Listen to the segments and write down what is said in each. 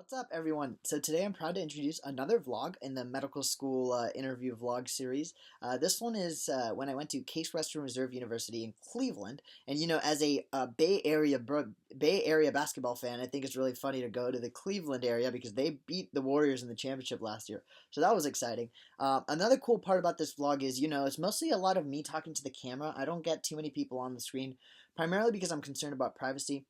What's up, everyone? So today I'm proud to introduce another vlog in the medical school interview vlog series. This one is when I went to Case Western Reserve University in Cleveland, and as a Bay Area basketball fan, I think it's really funny to go to the Cleveland area because they beat the Warriors in the championship last year. So that was exciting. Another cool part about this vlog is it's mostly a lot of me talking to the camera. I don't get too many people on the screen, primarily because I'm concerned about privacy.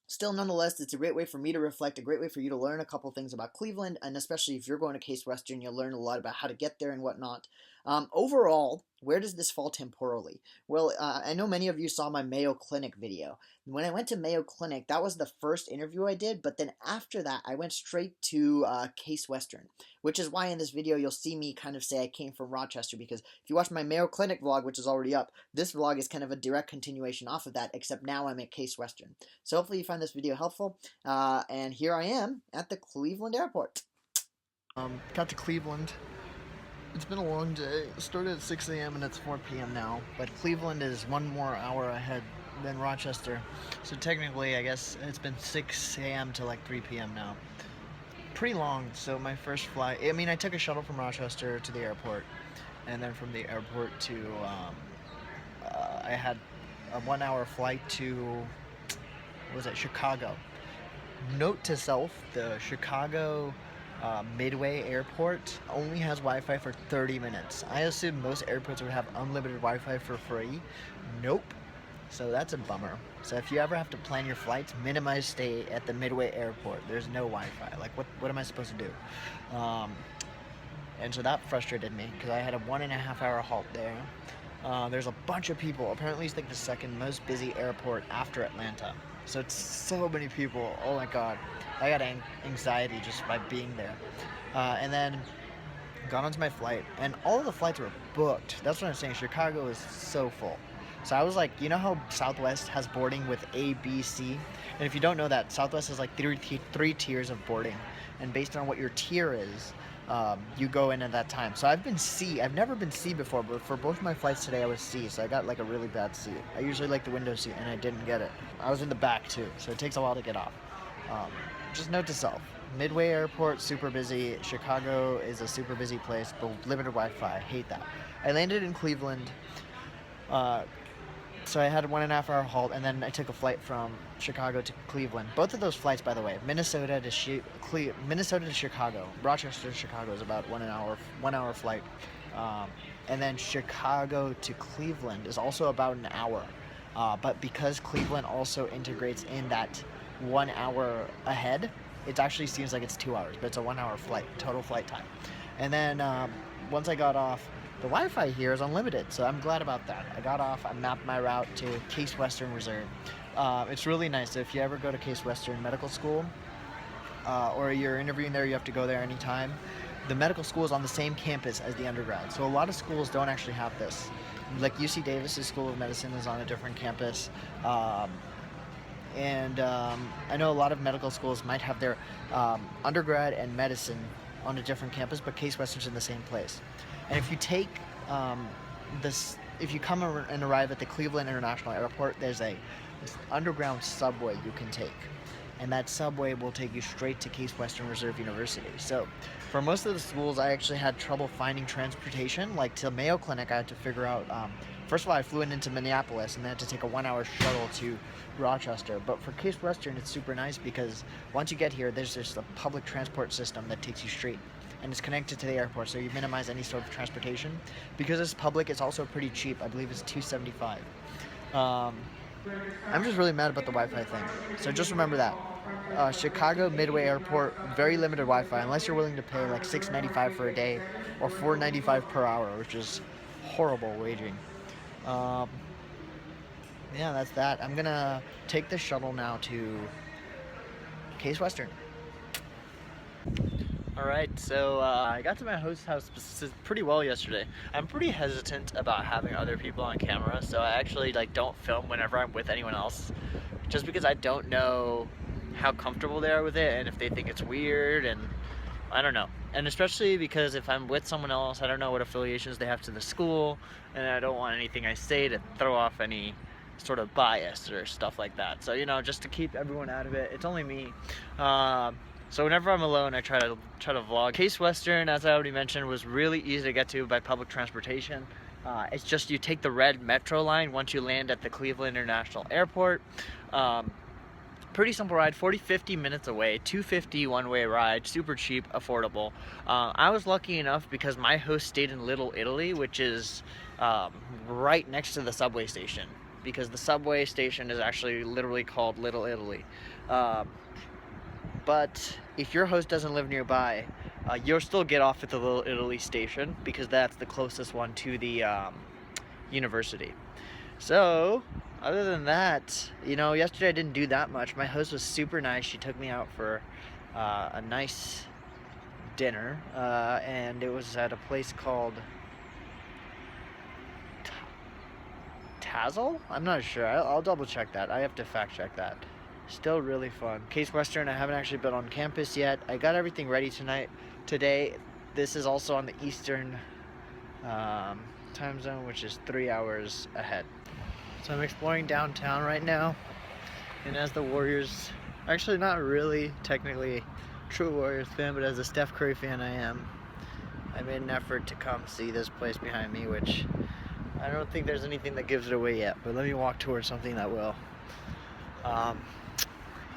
Still, nonetheless, it's a great way for me to reflect, a great way for you to learn a couple things about Cleveland, and especially if you're going to Case Western, you'll learn a lot about how to get there and whatnot. Overall, where does this fall temporally? Well, I know many of you saw my Mayo Clinic video. When I went to Mayo Clinic, that was the first interview I did, but then after that, I went straight to Case Western, which is why in this video you'll see me kind of say I came from Rochester, because if you watch my Mayo Clinic vlog, which is already up, this vlog is kind of a direct continuation off of that, except now I'm at Case Western. So hopefully you find this video helpful, and here I am at the Cleveland airport. Got to Cleveland. It's been a long day. It started at 6 a.m. and it's 4 p.m. now. But Cleveland is one more hour ahead than Rochester. So technically, I guess it's been 6 a.m. to like 3 p.m. now. Pretty long. So my first flight, I took a shuttle from Rochester to the airport. And then from the airport to, I had a 1 hour flight to, Chicago. Note to self, the Chicago Midway Airport only has Wi-Fi for 30 minutes. I assume most airports would have unlimited Wi-Fi for free. Nope. So that's a bummer. So if you ever have to plan your flights, minimize stay at the Midway Airport. There's no Wi-Fi. Like, what am I supposed to do? And so that frustrated me because I had a 1.5 hour halt there. There's a bunch of people. Apparently it's like the second most busy airport after Atlanta. So it's so many people. Oh my god. I got anxiety just by being there. And then got onto my flight, and all of the flights were booked. That's what I'm saying. Chicago is so full. So I was like, you know how Southwest has boarding with A, B, C? And if you don't know that, Southwest has like three tiers of boarding. And based on what your tier is, you go in at that time. So I've been C. I've never been C before, but for both my flights today, I was C. So I got like a really bad seat. I usually like the window seat, and I didn't get it. I was in the back too, so it takes a while to get off. Just note to self, Midway Airport, super busy. Chicago is a super busy place, but limited Wi-Fi. I hate that. I landed in Cleveland, so I had a 1.5 hour halt, and then I took a flight from Chicago to Cleveland. Both of those flights, by the way, Minnesota to Chicago. Rochester to Chicago is about 1 hour flight. And then Chicago to Cleveland is also about an hour. But because Cleveland also integrates in that 1 hour ahead, it actually seems like it's 2 hours, but it's a 1 hour flight, total flight time. And then once I got off, the Wi-Fi here is unlimited, so I'm glad about that. I got off, I mapped my route to Case Western Reserve. It's really nice. So if you ever go to Case Western Medical School, or you're interviewing there, you have to go there anytime. The medical school is on the same campus as the undergrad, so a lot of schools don't actually have this. Like UC Davis's School of Medicine is on a different campus. And I know a lot of medical schools might have their undergrad and medicine on a different campus, but Case Western's in the same place. And if you take if you come and arrive at the Cleveland International Airport, there's this underground subway you can take. And that subway will take you straight to Case Western Reserve University. So for most of the schools, I actually had trouble finding transportation. Like to Mayo Clinic, I had to figure out, first of all, I flew into Minneapolis and then had to take a 1 hour shuttle to Rochester. But for Case Western, it's super nice because once you get here, there's just a public transport system that takes you straight. And it's connected to the airport, so you minimize any sort of transportation. Because it's public, it's also pretty cheap. I believe it's $275. I'm just really mad about the Wi-Fi thing. So just remember that. Chicago Midway Airport, very limited Wi-Fi, unless you're willing to pay like $6.95 for a day or $4.95 per hour, which is horrible waging. Yeah, that's that. I'm gonna take the shuttle now to Case Western. Alright, so I got to my host's house pretty well yesterday. I'm pretty hesitant about having other people on camera, so I actually don't film whenever I'm with anyone else, just because I don't know how comfortable they are with it and if they think it's weird, and I don't know. And especially because if I'm with someone else, I don't know what affiliations they have to the school, and I don't want anything I say to throw off any sort of bias or stuff like that. So, just to keep everyone out of it, it's only me. So whenever I'm alone, I try to vlog. Case Western, as I already mentioned, was really easy to get to by public transportation. It's just you take the red metro line once you land at the Cleveland International Airport. Um, Pretty simple ride, 40-50 minutes away, 250 one-way ride, super cheap, affordable. I was lucky enough because my host stayed in Little Italy, which is right next to the subway station, because the subway station is actually literally called Little Italy. Um, but if your host doesn't live nearby, you'll still get off at the Little Italy station because that's the closest one to the university. So, other than that, yesterday I didn't do that much. My host was super nice. She took me out for a nice dinner, and it was at a place called Tazzle? I'm not sure. I'll double check that. I have to fact check that. Still really fun. Case Western, I haven't actually been on campus yet. I got everything ready today. This is also on the Eastern time zone, which is 3 hours ahead. So I'm exploring downtown right now, and as the Warriors, actually not really technically true Warriors fan, but as a Steph Curry fan I am, I made an effort to come see this place behind me, which I don't think there's anything that gives it away yet, but let me walk towards something that will.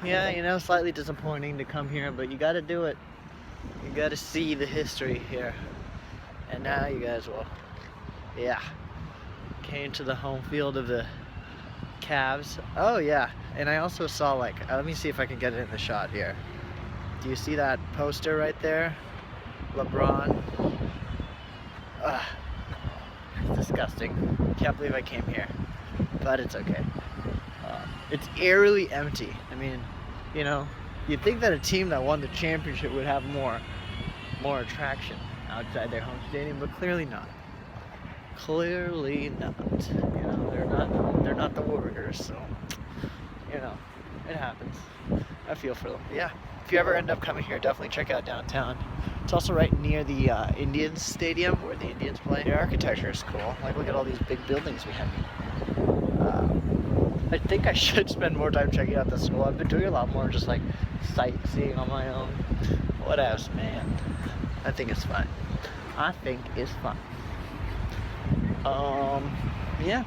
Yeah, slightly disappointing to come here, but you gotta do it. You gotta see the history here. And now you guys will, yeah, came to the home field of the Cavs. Oh yeah, and I also saw let me see if I can get it in the shot here. Do you see that poster right there? LeBron. Ugh, it's disgusting. Can't believe I came here, but it's okay. It's eerily empty. I mean, you'd think that a team that won the championship would have more attraction outside their home stadium, but clearly not. Clearly not. They're not the Warriors, so it happens. I feel for them. Yeah. If you ever end up coming here, definitely check out downtown. It's also right near the Indians Stadium where the Indians play. The architecture is cool. Look at all these big buildings we have. I think I should spend more time checking out the school. I've been doing a lot more just sightseeing on my own. What else, man? I think it's fun. Yeah.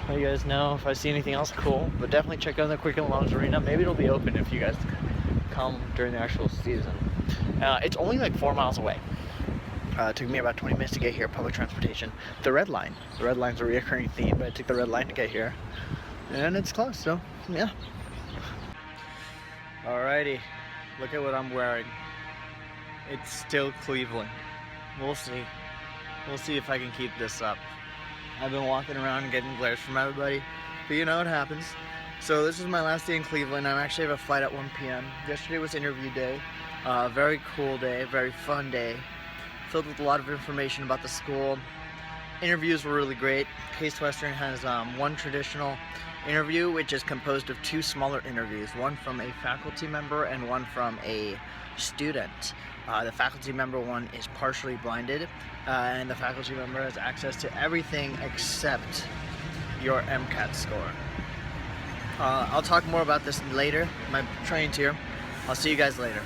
Let you guys know if I see anything else cool, but definitely check out the Quicken Loans Arena. Maybe it'll be open if you guys come during the actual season. It's only 4 miles away. It took me about 20 minutes to get here, public transportation. The Red Line. The Red Line's a reoccurring theme, but I took the Red Line to get here. And it's close, so yeah. Alrighty, look at what I'm wearing. It's still Cleveland. We'll see. We'll see if I can keep this up. I've been walking around and getting glares from everybody, but it happens. So this is my last day in Cleveland. I actually have a flight at 1 p.m. Yesterday was interview day. Very cool day, very fun day. Filled with a lot of information about the school. Interviews were really great. Case Western has one traditional interview, which is composed of 2 smaller interviews, one from a faculty member and one from a student. The faculty member one is partially blinded, and the faculty member has access to everything except your MCAT score. I'll talk more about this later. My train's here. I'll see you guys later.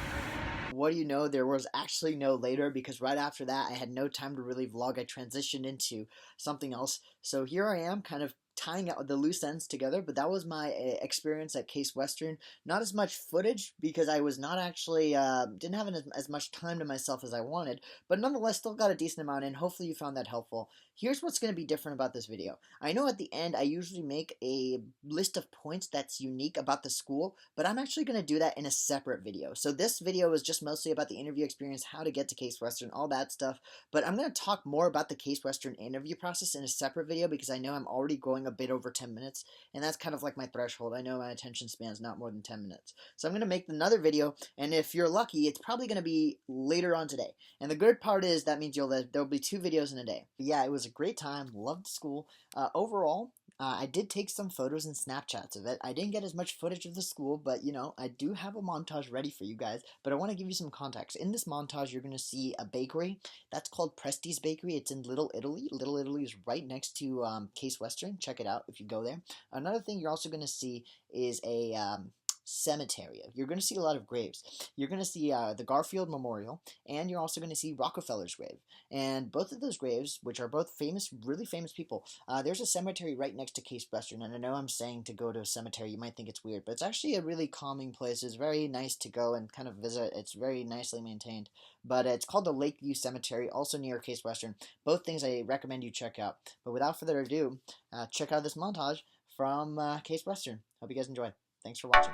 What do you know, there was actually no later, because right after that I had no time to really vlog. I transitioned into something else. So here I am kind of tying out the loose ends together, but that was my experience at Case Western. Not as much footage because I was not actually, didn't have as much time to myself as I wanted, but nonetheless still got a decent amount in. Hopefully you found that helpful. Here's what's going to be different about this video. I know at the end I usually make a list of points that's unique about the school, but I'm actually going to do that in a separate video. So this video is just mostly about the interview experience, how to get to Case Western, all that stuff, but I'm going to talk more about the Case Western interview process in a separate video because I know I'm already going a bit over 10 minutes, and that's kind of like my threshold. I know my attention span is not more than 10 minutes. So I'm going to make another video, and if you're lucky, it's probably going to be later on today. And the good part is that means there'll be 2 videos in a day. But yeah, it was a great time. Loved school. Overall, I did take some photos and Snapchats of it. I didn't get as much footage of the school, but I do have a montage ready for you guys. But I want to give you some context. In this montage, you're going to see a bakery. That's called Presti's Bakery. It's in Little Italy. Little Italy is right next to Case Western. Check it out if you go there. Another thing you're also going to see is a Cemetery. You're going to see a lot of graves. You're going to see the Garfield Memorial, and you're also going to see Rockefeller's grave. And both of those graves, which are both famous, really famous people, there's a cemetery right next to Case Western. And I know I'm saying to go to a cemetery, you might think it's weird, but it's actually a really calming place. It's very nice to go and kind of visit. It's very nicely maintained. But it's called the Lakeview Cemetery, also near Case Western. Both things I recommend you check out. But without further ado, check out this montage from Case Western. Hope you guys enjoy. Thanks for watching.